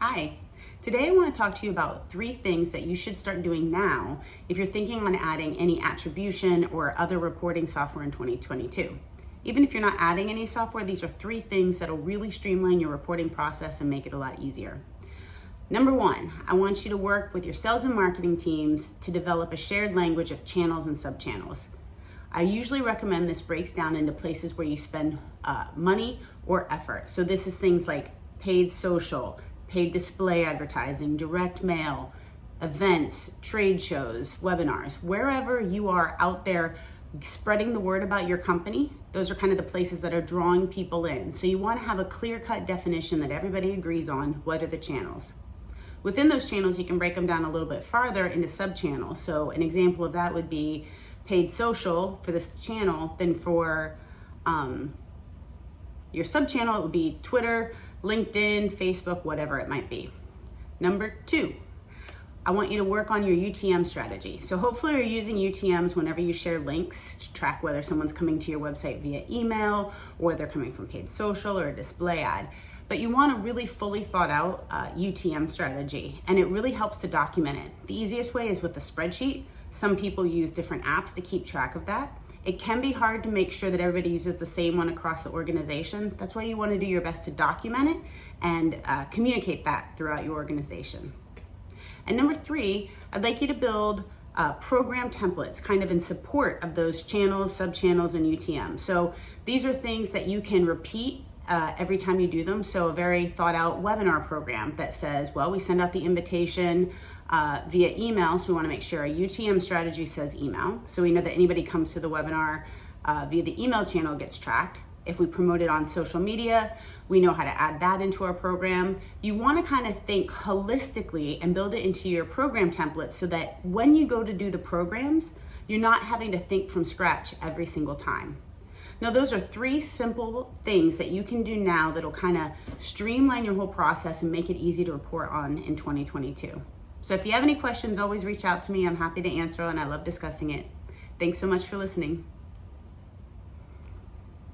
Hi, today I want to talk to you about 3 things that you should start doing now if you're thinking on adding any attribution or other reporting software in 2022. Even if you're not adding any software, these are 3 things that'll really streamline your reporting process and make it a lot easier. Number 1, I want you to work with your sales and marketing teams to develop a shared language of channels and sub-channels. I usually recommend this breaks down into places where you spend money or effort. So this is things like paid social, paid display advertising, direct mail, events, trade shows, webinars, wherever you are out there spreading the word about your company, those are kind of the places that are drawing people in. So you want to have a clear-cut definition that everybody agrees on. What are the channels? Within those channels, you can break them down a little bit farther into sub-channels. So an example of that would be paid social for this channel. Then for your sub-channel, it would be Twitter, LinkedIn, Facebook, whatever it might be. Number 2, I want you to work on your UTM strategy. So hopefully you're using UTMs whenever you share links to track whether someone's coming to your website via email or they're coming from paid social or a display ad. But you want a really fully thought out UTM strategy, and it really helps to document it. The easiest way is with a spreadsheet. Some people use different apps to keep track of that. It can be hard to make sure that everybody uses the same one across the organization. That's why you want to do your best to document it and communicate that throughout your organization. And number 3, I'd like you to build program templates kind of in support of those channels, sub-channels, and UTM. So these are things that you can repeat every time you do them. So a very thought out webinar program that says, well, we send out the invitation via email, so we want to make sure a UTM strategy says email, so we know that anybody comes to the webinar via the email channel gets tracked. If we promote it on social media, we know how to add that into our program. You want to kind of think holistically and build it into your program template so that when you go to do the programs, you're not having to think from scratch every single time. Now, those are 3 simple things that you can do now that'll kind of streamline your whole process and make it easy to report on in 2022. So if you have any questions, always reach out to me. I'm happy to answer and I love discussing it. Thanks so much for listening.